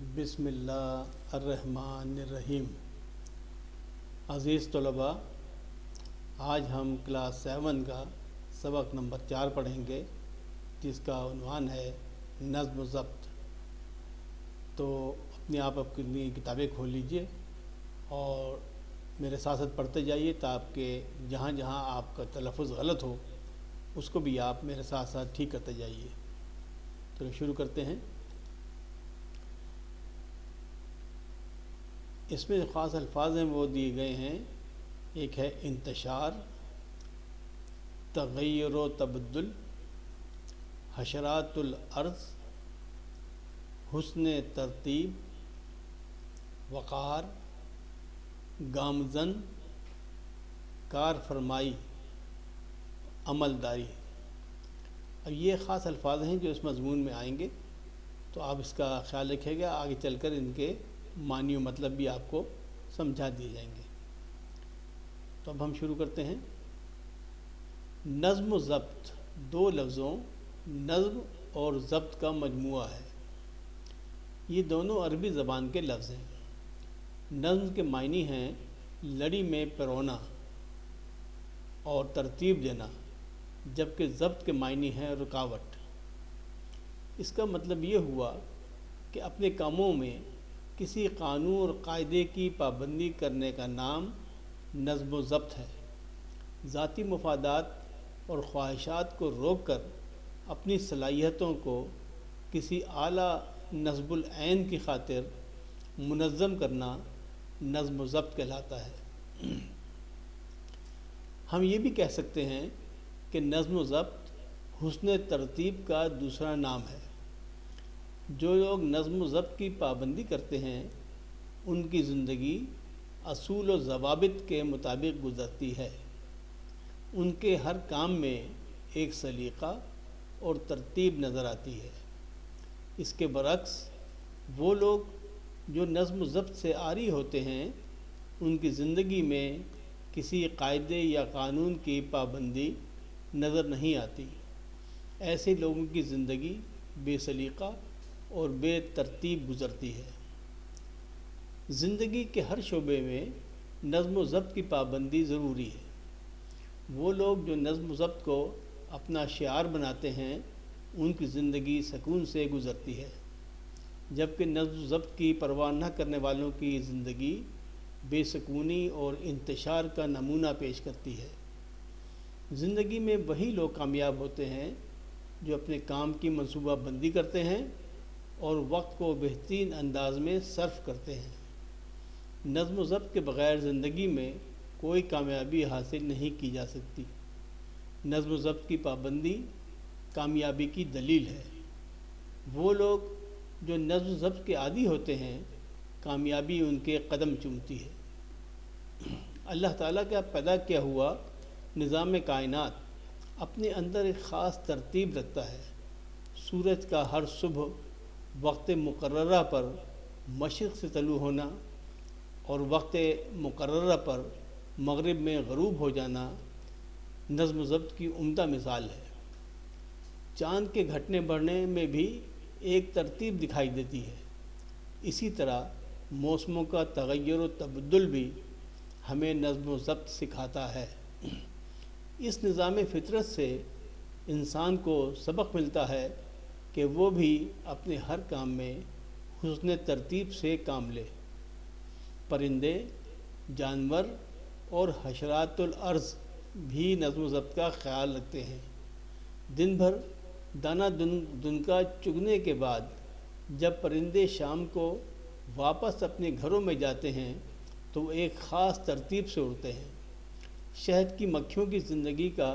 بسم اللہ الرحمن الرحیم۔ عزیز طلباء، آج ہم کلاس 7 کا سبق نمبر 4 پڑھیں گے، جس کا عنوان ہے نظم و ضبط۔ تو آپ اپنی کتابیں کھول لیجئے اور میرے ساتھ ساتھ پڑھتے جائیے، تاکہ جہاں جہاں آپ کا تلفظ غلط ہو اس کو بھی آپ میرے ساتھ ساتھ ٹھیک کرتے جائیے۔ تو شروع کرتے ہیں۔ اس میں جو خاص الفاظ ہیں وہ دیے گئے ہیں۔ ایک ہے انتشار، تغیر و تبدل، حشرات الارض، حسن ترتیب، وقار، گامزن، کار فرمائی، عملداری۔ اب یہ خاص الفاظ ہیں جو اس مضمون میں آئیں گے، تو آپ اس کا خیال رکھیے گا، آگے چل کر ان کے معنی و مطلب بھی آپ کو سمجھا دیے جائیں گے۔ تو اب ہم شروع کرتے ہیں۔ نظم و ضبط دو لفظوں نظم اور ضبط کا مجموعہ ہے۔ یہ دونوں عربی زبان کے لفظ ہیں۔ نظم کے معنی ہیں لڑی میں پرونا اور ترتیب دینا، جبکہ ضبط کے معنی ہیں رکاوٹ۔ اس کا مطلب یہ ہوا کہ اپنے کاموں میں کسی قانون اور قاعدے کی پابندی کرنے کا نام نظم و ضبط ہے۔ ذاتی مفادات اور خواہشات کو روک کر اپنی صلاحیتوں کو کسی اعلیٰ نصب العین کی خاطر منظم کرنا نظم و ضبط کہلاتا ہے۔ ہم یہ بھی کہہ سکتے ہیں کہ نظم و ضبط حسن ترتیب کا دوسرا نام ہے۔ جو لوگ نظم و ضبط کی پابندی کرتے ہیں ان کی زندگی اصول و ضوابط کے مطابق گزرتی ہے۔ ان کے ہر کام میں ایک سلیقہ اور ترتیب نظر آتی ہے۔ اس کے برعکس وہ لوگ جو نظم و ضبط سے عاری ہوتے ہیں ان کی زندگی میں کسی قاعدے یا قانون کی پابندی نظر نہیں آتی۔ ایسے لوگوں کی زندگی بے سلیقہ اور بے ترتیب گزرتی ہے۔ زندگی کے ہر شعبے میں نظم و ضبط کی پابندی ضروری ہے۔ وہ لوگ جو نظم و ضبط کو اپنا شعار بناتے ہیں ان کی زندگی سکون سے گزرتی ہے، جبکہ نظم و ضبط کی پرواہ نہ کرنے والوں کی زندگی بے سکونی اور انتشار کا نمونہ پیش کرتی ہے۔ زندگی میں وہی لوگ کامیاب ہوتے ہیں جو اپنے کام کی منصوبہ بندی کرتے ہیں اور وقت کو بہترین انداز میں صرف کرتے ہیں۔ نظم و ضبط کے بغیر زندگی میں کوئی کامیابی حاصل نہیں کی جا سکتی۔ نظم و ضبط کی پابندی کامیابی کی دلیل ہے۔ وہ لوگ جو نظم و ضبط کے عادی ہوتے ہیں کامیابی ان کے قدم چومتی ہے۔ اللہ تعالیٰ کا پیدا کیا ہوا نظام کائنات اپنے اندر ایک خاص ترتیب رکھتا ہے۔ سورج کا ہر صبح وقت مقررہ پر مشرق سے طلوع ہونا اور وقت مقررہ پر مغرب میں غروب ہو جانا نظم و ضبط کی عمدہ مثال ہے۔ چاند کے گھٹنے بڑھنے میں بھی ایک ترتیب دکھائی دیتی ہے۔ اسی طرح موسموں کا تغیر و تبدل بھی ہمیں نظم و ضبط سکھاتا ہے۔ اس نظام فطرت سے انسان کو سبق ملتا ہے کہ وہ بھی اپنے ہر کام میں حسن ترتیب سے کام لے۔ پرندے، جانور اور حشرات الارض بھی نظم و ضبط کا خیال رکھتے ہیں۔ دن بھر دانہ دنکا چگنے کے بعد جب پرندے شام کو واپس اپنے گھروں میں جاتے ہیں تو وہ ایک خاص ترتیب سے اڑتے ہیں۔ شہد کی مکھیوں کی زندگی کا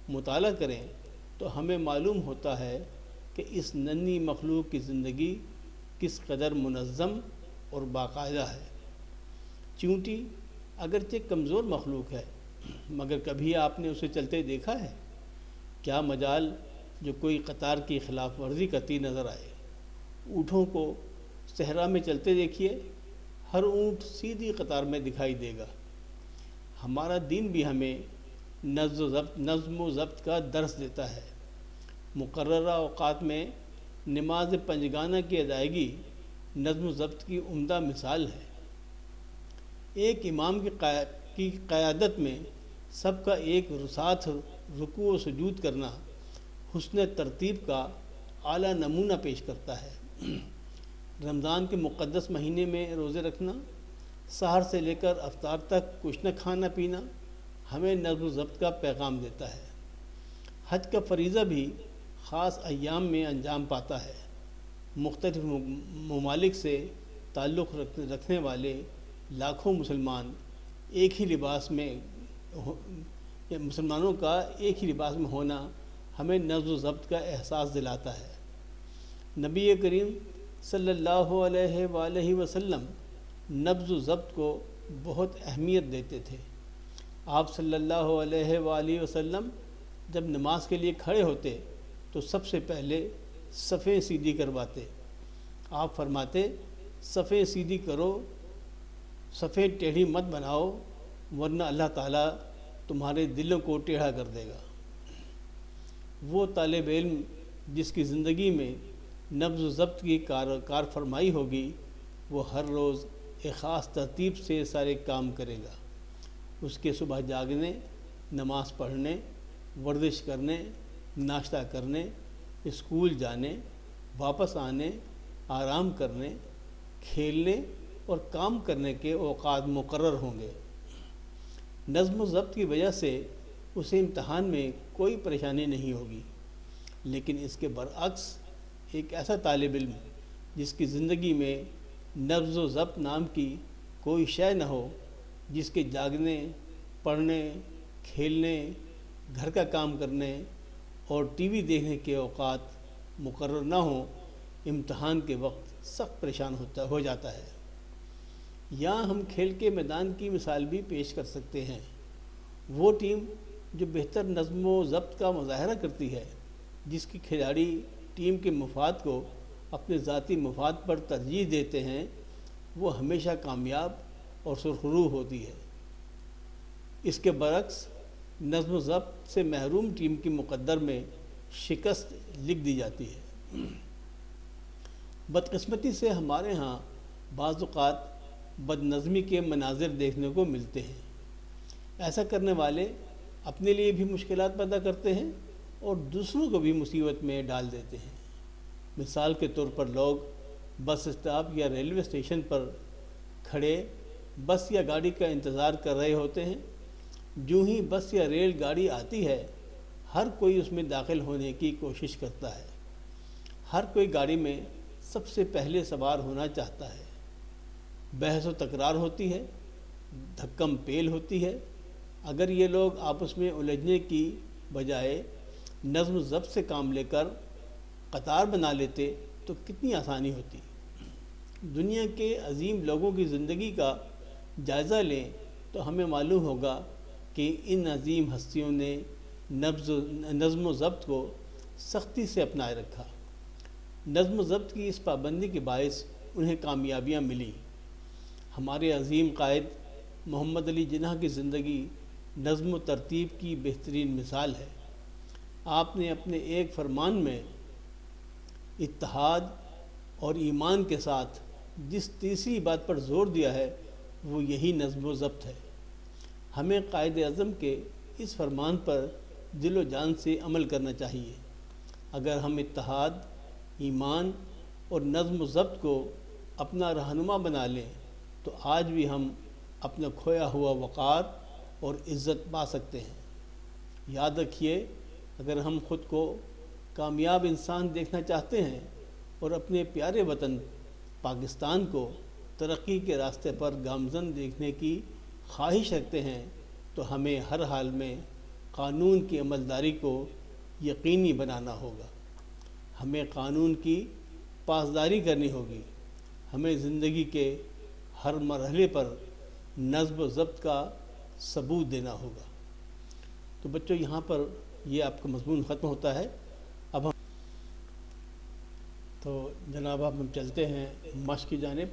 مطالعہ کریں تو ہمیں معلوم ہوتا ہے کہ اس ننھی مخلوق کی زندگی کس قدر منظم اور باقاعدہ ہے۔ چیونٹی اگرچہ کمزور مخلوق ہے مگر کبھی آپ نے اسے چلتے دیکھا ہے؟ کیا مجال جو کوئی قطار کی خلاف ورزی کرتی نظر آئے۔ اونٹوں کو صحرا میں چلتے دیکھیے، ہر اونٹ سیدھی قطار میں دکھائی دے گا۔ ہمارا دین بھی ہمیں نظم و ضبط کا درس دیتا ہے۔ مقررہ اوقات میں نماز پنجگانہ کی ادائیگی نظم و ضبط کی عمدہ مثال ہے۔ ایک امام کی قیادت میں سب کا ایک ساتھ رکوع و سجود کرنا حسن ترتیب کا اعلیٰ نمونہ پیش کرتا ہے۔ رمضان کے مقدس مہینے میں روزے رکھنا، سحر سے لے کر افطار تک کچھ نہ کھانا پینا ہمیں نظم و ضبط کا پیغام دیتا ہے۔ حج کا فریضہ بھی خاص ایام میں انجام پاتا ہے۔ مختلف ممالک سے تعلق رکھنے والے لاکھوں مسلمانوں کا ایک ہی لباس میں ہونا ہمیں نظم و ضبط کا احساس دلاتا ہے۔ نبی کریم صلی اللہ علیہ وآلہ وسلم نظم و ضبط کو بہت اہمیت دیتے تھے۔ آپ صلی اللہ علیہ وآلہ وسلم جب نماز کے لیے کھڑے ہوتے تو سب سے پہلے صفیں سیدھی کرواتے۔ آپ فرماتے، صفیں سیدھی کرو، صفیں ٹیڑھی مت بناؤ، ورنہ اللہ تعالیٰ تمہارے دلوں کو ٹیڑھا کر دے گا۔ وہ طالب علم جس کی زندگی میں نظم و ضبط کی کار فرمائی ہوگی، وہ ہر روز ایک خاص ترتیب سے سارے کام کرے گا۔ اس کے صبح جاگنے، نماز پڑھنے، ورزش کرنے، ناشتہ کرنے، اسکول جانے، واپس آنے، آرام کرنے، کھیلنے اور کام کرنے کے اوقات مقرر ہوں گے۔ نظم و ضبط کی وجہ سے اسے امتحان میں کوئی پریشانی نہیں ہوگی۔ لیکن اس کے برعکس ایک ایسا طالب علم جس کی زندگی میں نظم و ضبط نام کی کوئی شے نہ ہو، جس کے جاگنے، پڑھنے، کھیلنے، گھر کا کام کرنے اور ٹی وی دیکھنے کے اوقات مقرر نہ ہوں، امتحان کے وقت سخت پریشان ہو جاتا ہے۔ یہاں ہم کھیل کے میدان کی مثال بھی پیش کر سکتے ہیں۔ وہ ٹیم جو بہتر نظم و ضبط کا مظاہرہ کرتی ہے، جس کی کھلاڑی ٹیم کے مفاد کو اپنے ذاتی مفاد پر ترجیح دیتے ہیں، وہ ہمیشہ کامیاب اور سرخرو ہوتی ہے۔ اس کے برعکس نظم و ضبط سے محروم ٹیم کی مقدر میں شکست لکھ دی جاتی ہے۔ بدقسمتی سے ہمارے ہاں بعض اوقات بد نظمی کے مناظر دیکھنے کو ملتے ہیں۔ ایسا کرنے والے اپنے لیے بھی مشکلات پیدا کرتے ہیں اور دوسروں کو بھی مصیبت میں ڈال دیتے ہیں۔ مثال کے طور پر لوگ بس اسٹاپ یا ریلوے اسٹیشن پر کھڑے بس یا گاڑی کا انتظار کر رہے ہوتے ہیں۔ جو ہی بس یا ریل گاڑی آتی ہے، ہر کوئی اس میں داخل ہونے کی کوشش کرتا ہے۔ ہر کوئی گاڑی میں سب سے پہلے سوار ہونا چاہتا ہے۔ بحث و تکرار ہوتی ہے، دھکم پیل ہوتی ہے۔ اگر یہ لوگ آپس میں الجھنے کی بجائے نظم و ضبط سے کام لے کر قطار بنا لیتے تو کتنی آسانی ہوتی۔ دنیا کے عظیم لوگوں کی زندگی کا جائزہ لیں تو ہمیں معلوم ہوگا کہ ان عظیم ہستیوں نے نظم و ضبط کو سختی سے اپنائے رکھا۔ نظم و ضبط کی اس پابندی کے باعث انہیں کامیابیاں ملیں۔ ہمارے عظیم قائد محمد علی جناح کی زندگی نظم و ترتیب کی بہترین مثال ہے۔ آپ نے اپنے ایک فرمان میں اتحاد اور ایمان کے ساتھ جس تیسری بات پر زور دیا ہے، وہ یہی نظم و ضبط ہے۔ ہمیں قائد اعظم کے اس فرمان پر دل و جان سے عمل کرنا چاہیے۔ اگر ہم اتحاد، ایمان اور نظم و ضبط کو اپنا رہنما بنا لیں تو آج بھی ہم اپنا کھویا ہوا وقار اور عزت پا سکتے ہیں۔ یاد رکھیے، اگر ہم خود کو کامیاب انسان دیکھنا چاہتے ہیں اور اپنے پیارے وطن پاکستان کو ترقی کے راستے پر گامزن دیکھنے کی خواہش رکھتے ہیں تو ہمیں ہر حال میں قانون کی عملداری کو یقینی بنانا ہوگا۔ ہمیں قانون کی پاسداری کرنی ہوگی۔ ہمیں زندگی کے ہر مرحلے پر نظم و ضبط کا ثبوت دینا ہوگا۔ تو بچوں، یہاں پر یہ آپ کا مضمون ختم ہوتا ہے۔ اب ہم جناب ہم چلتے ہیں مشق کی جانب۔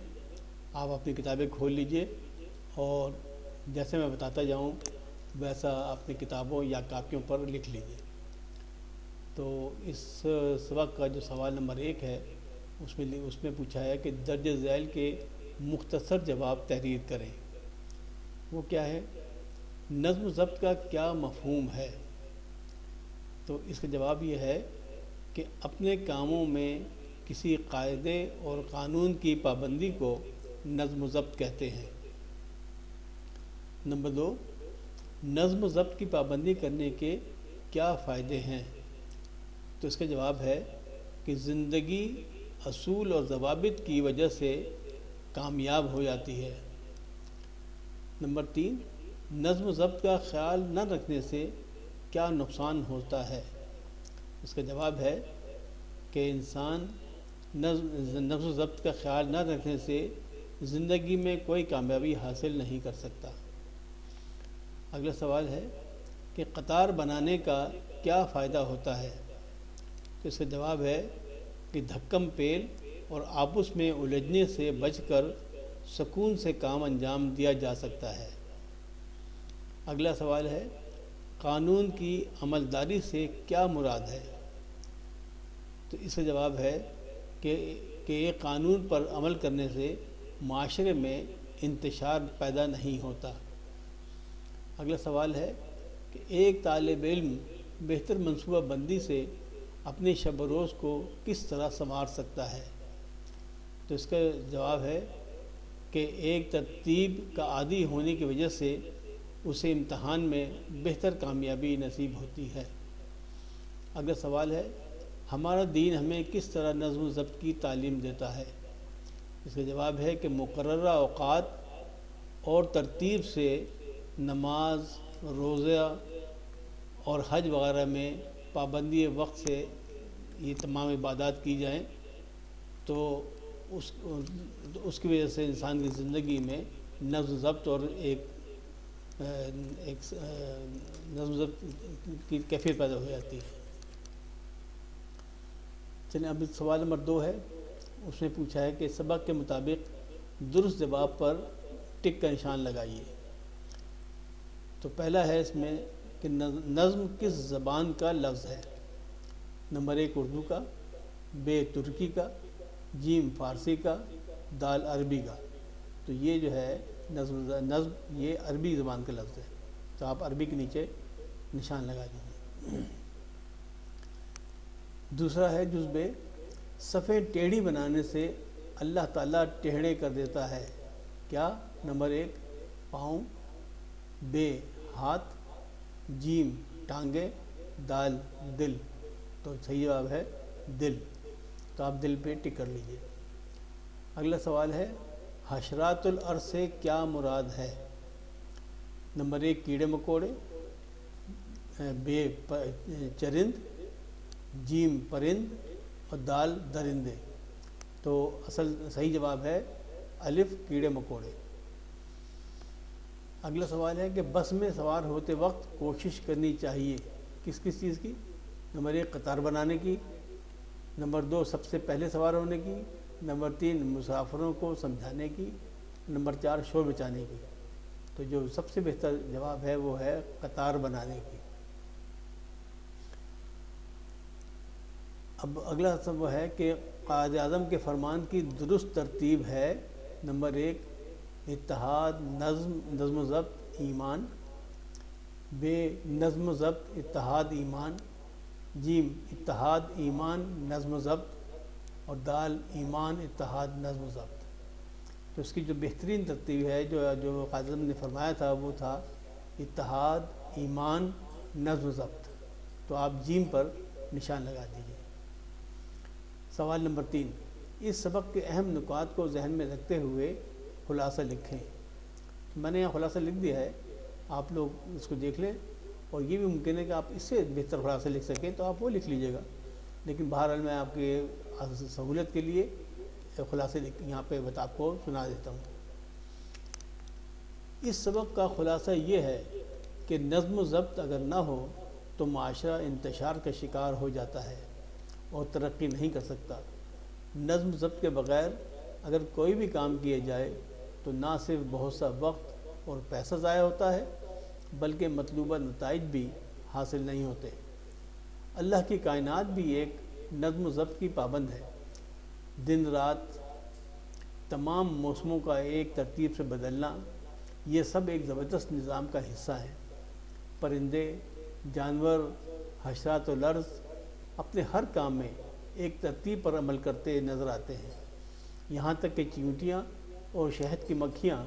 آپ اپنی کتابیں کھول لیجئے اور جیسے میں بتاتا جاؤں ویسا اپنی کتابوں یا کاپیوں پر لکھ لیجئے۔ تو اس سبق کا جو سوال نمبر 1 ہے، اس میں پوچھا ہے کہ درج ذیل کے مختصر جواب تحریر کریں۔ وہ کیا ہے؟ نظم و ضبط کا کیا مفہوم ہے؟ تو اس کا جواب یہ ہے کہ اپنے کاموں میں کسی قاعدے اور قانون کی پابندی کو نظم و ضبط کہتے ہیں۔ نمبر 2، نظم و ضبط کی پابندی کرنے کے کیا فائدے ہیں؟ تو اس کا جواب ہے کہ زندگی اصول اور ضوابط کی وجہ سے کامیاب ہو جاتی ہے۔ نمبر 3، نظم و ضبط کا خیال نہ رکھنے سے کیا نقصان ہوتا ہے؟ اس کا جواب ہے کہ انسان نظم و ضبط کا خیال نہ رکھنے سے زندگی میں کوئی کامیابی حاصل نہیں کر سکتا۔ اگلا سوال ہے کہ قطار بنانے کا کیا فائدہ ہوتا ہے؟ تو اس کا جواب ہے کہ دھکم پیل اور آپس میں الجھنے سے بچ کر سکون سے کام انجام دیا جا سکتا ہے۔ اگلا سوال ہے قانون کی عملداری سے کیا مراد ہے؟ تو اس کا جواب ہے کہ ایک قانون پر عمل کرنے سے معاشرے میں انتشار پیدا نہیں ہوتا۔ اگلا سوال ہے کہ ایک طالب علم بہتر منصوبہ بندی سے اپنے شب و روز کو کس طرح سنوار سکتا ہے؟ تو اس کا جواب ہے کہ ایک ترتیب کا عادی ہونے کی وجہ سے اسے امتحان میں بہتر کامیابی نصیب ہوتی ہے۔ اگلا سوال ہے ہمارا دین ہمیں کس طرح نظم و ضبط کی تعلیم دیتا ہے؟ اس کا جواب ہے کہ مقررہ اوقات اور ترتیب سے نماز، روزہ اور حج وغیرہ میں پابندی وقت سے یہ تمام عبادات کی جائیں تو اس کی وجہ سے انسان کی زندگی میں نظم و ضبط اور ایک نظم و ضبط کی کیفیت پیدا ہو جاتی ہے۔ چلیں اب سوال نمبر 2 ہے، اس نے پوچھا ہے کہ سبق کے مطابق درست جواب پر ٹک کا نشان لگائیے۔ تو پہلا ہے اس میں کہ نظم کس زبان کا لفظ ہے؟ نمبر 1 اردو کا، ب ترکی کا، ج فارسی کا، د عربی کا۔ تو یہ جو ہے نظم یہ عربی زبان کا لفظ ہے، تو آپ عربی کے نیچے نشان لگا دیجیے۔ دوسرا ہے جز ب، صفیں ٹیڑھی بنانے سے اللہ تعالیٰ ٹیڑھے کر دیتا ہے کیا؟ نمبر 1 پاؤں، ب ہاتھ، ج ٹانگیں، د دل۔ تو صحیح جواب ہے دل، تو آپ دل پہ ٹک کر لیجیے۔ اگلا سوال ہے حشرات الارض سے کیا مراد ہے؟ نمبر 1 کیڑے مکوڑے، ب چرند، ج پرند اور د درندے۔ تو اصل صحیح جواب ہے الف کیڑے مکوڑے۔ اگلا سوال ہے کہ بس میں سوار ہوتے وقت کوشش کرنی چاہیے کس کس چیز کی؟ نمبر 1 قطار بنانے کی، نمبر 2 سب سے پہلے سوار ہونے کی، نمبر 3 مسافروں کو سمجھانے کی، نمبر 4 شور بچانے کی۔ تو جو سب سے بہتر جواب ہے وہ ہے قطار بنانے کی۔ اب اگلا سب وہ ہے کہ قائد اعظم کے فرمان کی درست ترتیب ہے۔ نمبر 1 اتحاد، نظم و ضبط، ایمان، ب نظم و ضبط، اتحاد، ایمان، ج اتحاد، ایمان، نظم و ضبط اور د ایمان، اتحاد، نظم و ضبط۔ تو اس کی جو بہترین ترتیب ہے جو قائد اعظم نے فرمایا تھا وہ تھا اتحاد، ایمان، نظم و ضبط۔ تو آپ جیم پر نشان لگا دیجیے۔ سوال نمبر 3، اس سبق کے اہم نکات کو ذہن میں رکھتے ہوئے خلاصہ لکھیں۔ میں نے یہاں خلاصہ لکھ دیا ہے، آپ لوگ اس کو دیکھ لیں، اور یہ بھی ممکن ہے کہ آپ اس سے بہتر خلاصہ لکھ سکیں تو آپ وہ لکھ لیجیے گا، لیکن بہرحال میں آپ کے سہولت کے لیے خلاصے یہاں پہ آپ کو سنا دیتا ہوں۔ اس سبق کا خلاصہ یہ ہے کہ نظم و ضبط اگر نہ ہو تو معاشرہ انتشار کا شکار ہو جاتا ہے اور ترقی نہیں کر سکتا۔ نظم و ضبط کے بغیر اگر کوئی بھی کام کیا جائے تو نہ صرف بہت سا وقت اور پیسہ ضائع ہوتا ہے بلکہ مطلوبہ نتائج بھی حاصل نہیں ہوتے۔ اللہ کی کائنات بھی ایک نظم و ضبط کی پابند ہے۔ دن رات، تمام موسموں کا ایک ترتیب سے بدلنا، یہ سب ایک زبردست نظام کا حصہ ہے۔ پرندے، جانور، حشرات و لرز اپنے ہر کام میں ایک ترتیب پر عمل کرتے نظر آتے ہیں، یہاں تک کہ چیونٹیاں اور شہد کی مکھیاں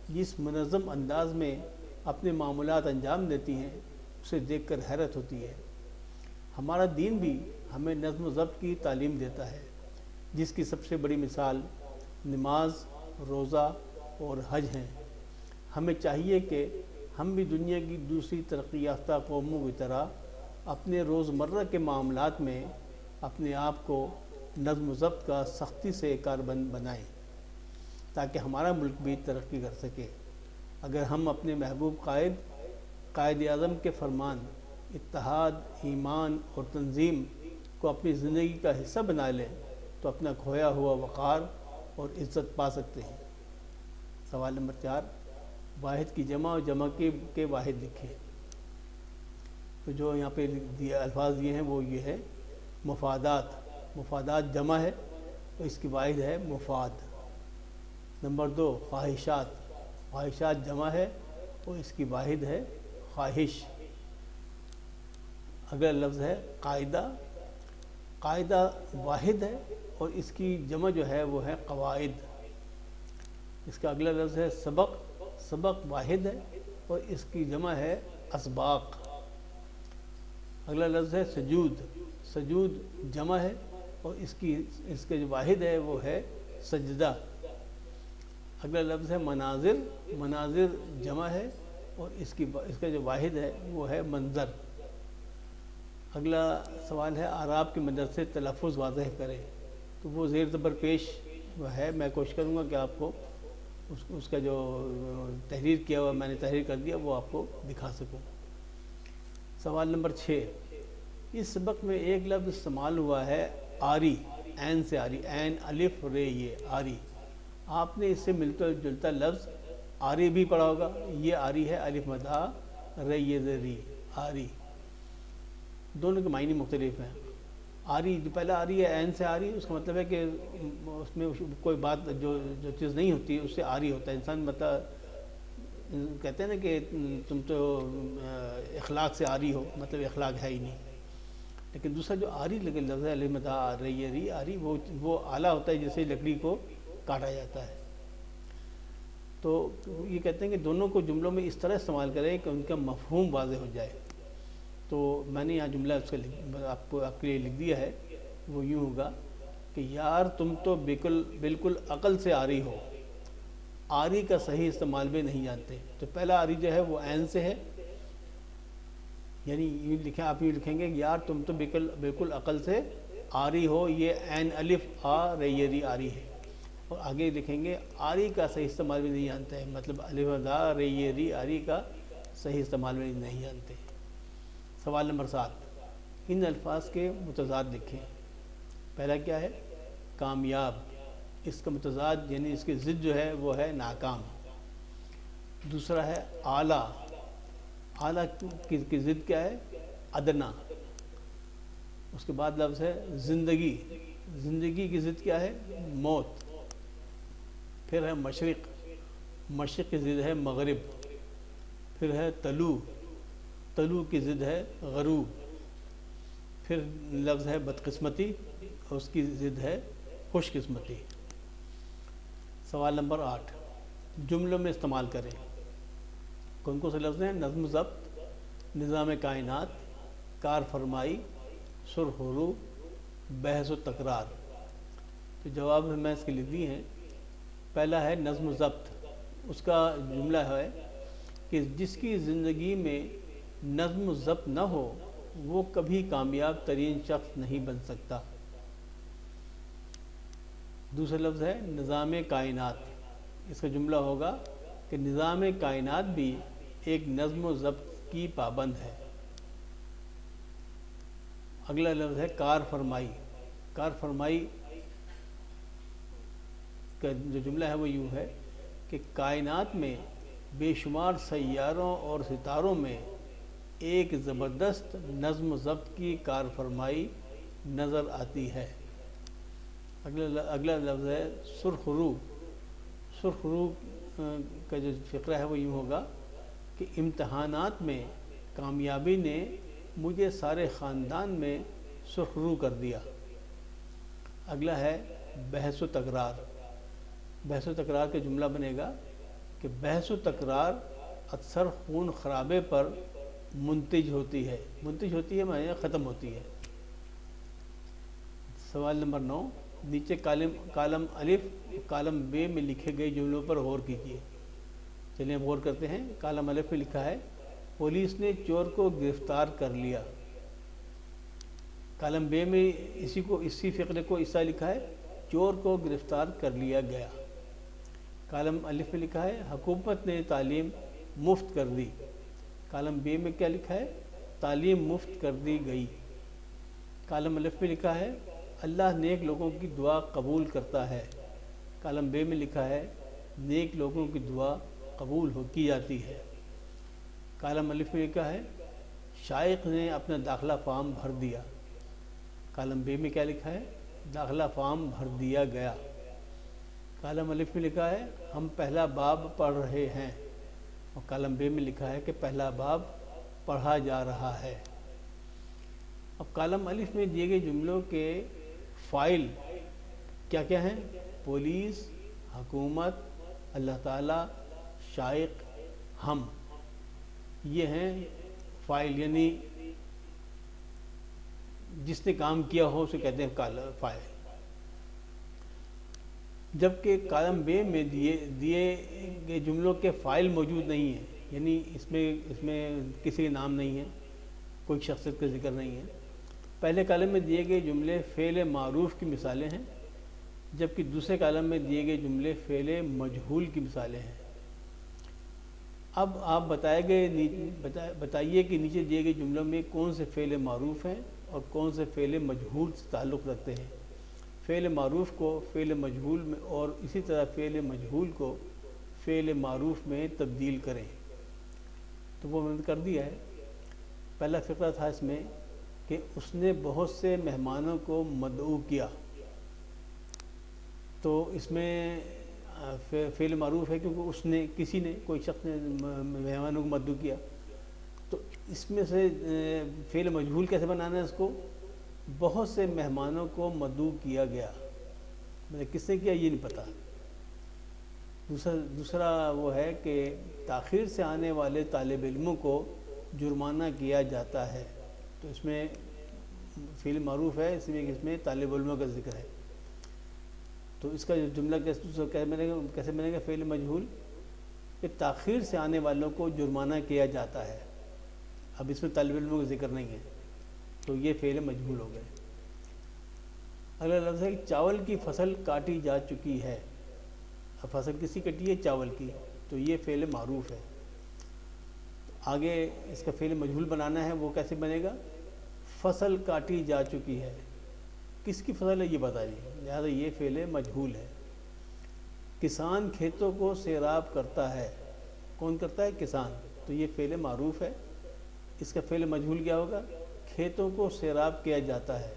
جس منظم انداز میں اپنے معمولات انجام دیتی ہیں اسے دیکھ کر حیرت ہوتی ہے۔ ہمارا دین بھی ہمیں نظم و ضبط کی تعلیم دیتا ہے، جس کی سب سے بڑی مثال نماز، روزہ اور حج ہیں۔ ہمیں چاہیے کہ ہم بھی دنیا کی دوسری ترقی یافتہ قوموں کی طرح اپنے روزمرہ کے معاملات میں اپنے آپ کو نظم و ضبط کا سختی سے کاربند بنائیں، تاکہ ہمارا ملک بھی ترقی کر سکے۔ اگر ہم اپنے محبوب قائد اعظم کے فرمان اتحاد، ایمان اور تنظیم کو اپنی زندگی کا حصہ بنا لیں تو اپنا کھویا ہوا وقار اور عزت پا سکتے ہیں۔ سوال نمبر 4، واحد کی جمع اور جمع کے واحد لکھیں۔ تو جو یہاں پہ الفاظ دیے ہیں وہ یہ ہے مفادات۔ مفادات جمع ہے تو اس کی واحد ہے مفاد۔ نمبر 2، خواہشات۔ خواہشات جمع ہے اور اس کی واحد ہے خواہش۔ اگلا لفظ ہے قاعدہ۔ قاعدہ واحد ہے اور اس کی جمع جو ہے وہ ہے قواعد۔ اس کا اگلا لفظ ہے سبق۔ سبق واحد ہے اور اس کی جمع ہے اسباق۔ اگلا لفظ ہے سجود۔ سجود جمع ہے اور اس کے جو واحد ہے وہ ہے سجدہ۔ اگلا لفظ ہے مناظر۔ مناظر جمع ہے اور اس کا جو واحد ہے وہ ہے منظر۔ اگلا سوال ہے اعراب کی مدد سے تلفظ واضح کریں۔ تو وہ زیر زبر پیش ہے، میں کوشش کروں گا کہ آپ کو اس کا جو تحریر کیا ہوا میں نے تحریر کر دیا وہ آپ کو دکھا سکوں۔ سوال نمبر 6، اس سبق میں ایک لفظ استعمال ہوا ہے آری، عین سے آری، عین الف رے یہ آری۔ آپ نے اس سے ملتا جلتا لفظ آری بھی پڑھا ہوگا۔ یہ آری ہے الف مدھا رے یہ ری، آری۔ دونوں کے معنی مختلف ہیں۔ آری جو پہلا آری ہے عین سے آری، اس کا مطلب ہے کہ اس میں کوئی بات جو چیز نہیں ہوتی اس سے آری ہوتا ہے انسان، مطلب کہتے ہیں نا کہ تم تو اخلاق سے آری ہو، مطلب اخلاق ہے ہی نہیں۔ لیکن دوسرا جو آری لفظ ہے الف مدھا رے یہ ری آری، وہ آلہ ہوتا ہے جسے لکڑی کو کاٹا جاتا ہے۔ تو یہ کہتے ہیں کہ دونوں کو جملوں میں اس طرح استعمال کریں کہ ان کا مفہوم واضح ہو جائے۔ تو میں نے یہاں جملہ اس کا آپ کے لیے لکھ دیا ہے، وہ یوں ہوگا کہ یار تم تو بالکل عقل سے آری ہو، آری کا صحیح استعمال بھی نہیں جانتے۔ تو پہلا آری جو ہے وہ عین سے ہے، یعنی آپ یوں لکھیں گے یار تم تو بالکل عقل سے آری ہو، یہ عین الف آ رے یہ ری آری ہے۔ اور آگے لکھیں گے آری کا صحیح استعمال بھی نہیں جانتے ہیں، مطلب الف دا رے یہ ری آری کا صحیح استعمال بھی نہیں جانتے۔ سوال نمبر 7، ان الفاظ کے متضاد لکھیں۔ پہلا کیا ہے؟ کامیاب۔ اس کا متضاد یعنی اس کی ضد جو ہے وہ ہے ناکام۔ دوسرا ہے اعلیٰ۔ اعلیٰ کی ضد کیا ہے؟ ادنا۔ اس کے بعد لفظ ہے زندگی۔ زندگی کی ضد کیا ہے؟ موت۔ پھر ہے مشرق۔ مشرق کی ضد ہے مغرب۔ پھر ہے طلوع۔ طلوع کی ضد ہے غروب۔ پھر لفظ ہے بدقسمتی اور اس کی ضد ہے خوش قسمتی۔ سوال نمبر 8، جملوں میں استعمال کریں۔ کون کون سے لفظ ہیں؟ نظم و ضبط، نظام کائنات، کار فرمائی، سرخ و رو، بحث و تکرار۔ تو جواب میں اس کے لکھ دی ہیں۔ پہلا ہے نظم و ضبط۔ اس کا جملہ ہے کہ جس کی زندگی میں نظم و ضبط نہ ہو وہ کبھی کامیاب ترین شخص نہیں بن سکتا۔ دوسرا لفظ ہے نظام کائنات۔ اس کا جملہ ہوگا کہ نظام کائنات بھی ایک نظم و ضبط کی پابند ہے۔ اگلا لفظ ہے کار فرمائی۔ کار فرمائی کا جو جملہ ہے وہ یوں ہے کہ کائنات میں بے شمار سیاروں اور ستاروں میں ایک زبردست نظم و ضبط کی کار فرمائی نظر آتی ہے۔ اگلا لفظ ہے سرخ رو۔ سرخ رو کا جو فقرہ ہے وہ یوں ہوگا کہ امتحانات میں کامیابی نے مجھے سارے خاندان میں سرخ رو کر دیا۔ اگلا ہے بحث و تکرار۔ بحث و تکرار کا جملہ بنے گا کہ بحث و تکرار اکثر خون خرابے پر منتج ہوتی ہے۔ منتج ہوتی ہے معنی ختم ہوتی ہے۔ سوال نمبر 9، نیچے کالم الف کالم بے میں لکھے گئے جملوں پر غور کیجیے۔ چلیے اب غور کرتے ہیں۔ کالم الف میں لکھا ہے پولیس نے چور کو گرفتار کر لیا۔ کالم بے میں اسی فقرے کو اس طرح لکھا ہے چور کو گرفتار کر لیا گیا۔ کالم الف میں لکھا ہے حکومت نے تعلیم مفت کر دی۔ کالم بے میں کیا لکھا ہے تعلیم مفت کر دی گئی۔ کالم الف میں لکھا ہے اللہ نیک لوگوں کی دعا قبول کرتا ہے۔ کالم بے میں لکھا ہے نیک لوگوں کی دعا قبول کی جاتی ہے۔ کالم الف میں لکھا ہے شائق نے اپنا داخلہ فارم بھر دیا۔ کالم بے میں کیا لکھا ہے داخلہ فارم بھر دیا گیا۔ کالم الف میں لکھا ہے ہم پہلا باب پڑھ رہے ہیں، اور کالم بے میں لکھا ہے کہ پہلا باب پڑھا جا رہا ہے۔ اب کالم الف میں دیے گئے جملوں کے فاعل کیا کیا ہیں؟ پولیس، حکومت، اللہ تعالیٰ، شائق، ہم، یہ ہیں فاعل، یعنی جس نے کام کیا ہو اسے کہتے ہیں فاعل۔ جبکہ کالم بے میں دیے گئے جملوں کے فاعل موجود نہیں ہیں، یعنی اس میں کسی کا نام نہیں ہے، کوئی شخصیت کا ذکر نہیں ہے۔ پہلے کالم میں دیے گئے جملے فعل معروف کی مثالیں ہیں، جبکہ دوسرے کالم میں دیے گئے جملے فعل مجہول کی مثالیں ہیں۔ اب آپ بتائیے کہ نیچے دیے گئے جملوں میں کون سے فعل معروف ہیں اور کون سے فعل مجہول سے تعلق رکھتے ہیں۔ فعل معروف کو فعل مجہول میں اور اسی طرح فعل مجہول کو فعل معروف میں تبدیل کریں۔ تو وہ میں نے کر دیا ہے۔ پہلا فقرہ تھا اس میں کہ اس نے بہت سے مہمانوں کو مدعو کیا، تو اس میں فعل معروف ہے کیونکہ اس نے کسی نے کوئی شخص نے مہمانوں کو مدعو کیا۔ تو اس میں سے فعل مجہول کیسے بنانا ہے؟ اس کو بہت سے مہمانوں کو مدعو کیا گیا، مطلب کس نے کیا یہ نہیں پتہ۔ دوسرا وہ ہے کہ تاخیر سے آنے والے طالب علموں کو جرمانہ کیا جاتا ہے، تو اس میں فعل معروف ہے، اس میں طالب علموں کا ذکر ہے۔ تو اس کا جو جملہ کیسے بنے گا فعل مجہول کہ تاخیر سے آنے والوں کو جرمانہ کیا جاتا ہے۔ اب اس میں طالب علموں کا ذکر نہیں ہے، تو یہ فعل مجہول ہو گئے۔ اگلا لفظ ہے کہ چاول کی فصل کاٹی جا چکی ہے۔ اب فصل کس کی کٹی ہے؟ چاول کی، تو یہ فعل معروف ہے۔ آگے اس کا فعل مجہول بنانا ہے، وہ کیسے بنے گا؟ فصل کاٹی جا چکی ہے، کس کی فصل ہے یہ بتائیے، لہٰذا یہ فعل مجہول ہے۔ کسان کھیتوں کو سیراب کرتا ہے، کون کرتا ہے؟ کسان، تو یہ فعل معروف ہے۔ اس کا فعل مجہول کیا ہوگا؟ کھیتوں کو سیراب کیا جاتا ہے۔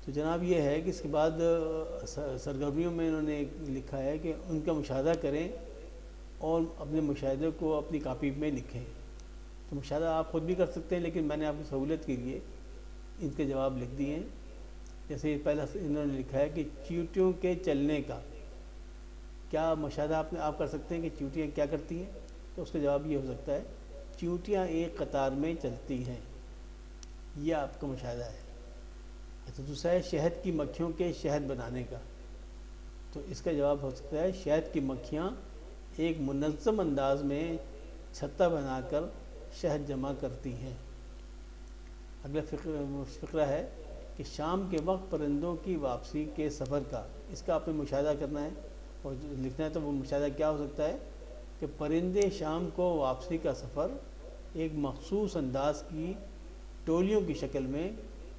تو جناب یہ ہے کہ اس کے بعد سرگرمیوں میں انہوں نے لکھا ہے کہ ان کا مشاہدہ کریں اور اپنے مشاہدے کو اپنی کاپی میں لکھیں۔ تو مشاہدہ آپ خود بھی کر سکتے ہیں، لیکن میں نے آپ کی سہولت کے لیے ان کے جواب لکھ دیے ہیں۔ جیسے پہلا انہوں نے لکھا ہے کہ چیونٹیوں کے چلنے کا کیا مشاہدہ آپ کر سکتے ہیں کہ چیونٹیاں کیا کرتی ہیں؟ تو اس کا جواب یہ ہو سکتا ہے چیونٹیاں ایک قطار میں چلتی ہیں، یہ آپ کا مشاہدہ ہے۔ اچھا، دوسرا ہے شہد کی مکھیوں کے شہد بنانے کا، تو اس کا جواب ہو سکتا ہے شہد کی مکھیاں ایک منظم انداز میں چھتا بنا کر شہد جمع کرتی ہیں۔ اگلا فقرہ ہے کہ شام کے وقت پرندوں کی واپسی کے سفر کا، اس کا آپ نے مشاہدہ کرنا ہے اور لکھنا ہے۔ تو وہ مشاہدہ کیا ہو سکتا ہے کہ پرندے شام کو واپسی کا سفر ایک مخصوص انداز کی ٹولیوں کی شکل میں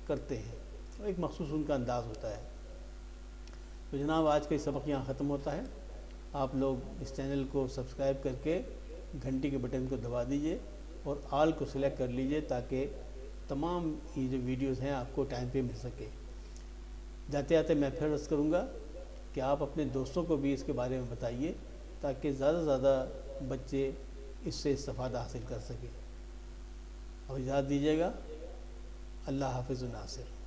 کرتے ہیں، ایک مخصوص ان کا انداز ہوتا ہے۔ تو جناب آج کا یہ سبق یہاں ختم ہوتا ہے۔ آپ لوگ اس چینل کو سبسکرائب کر کے گھنٹی کے بٹن کو دبا دیجئے اور آل کو سلیکٹ کر لیجئے تاکہ تمام یہ جو ویڈیوز ہیں آپ کو ٹائم پہ مل سکے۔ جاتے جاتے میں پھر عرض کروں گا کہ آپ اپنے دوستوں کو بھی اس کے بارے میں بتائیے تاکہ زیادہ سے زیادہ بچے اس سے استفادہ حاصل کر سکیں. اب اجازت دیجیے گا. اللہ حافظ و ناصر.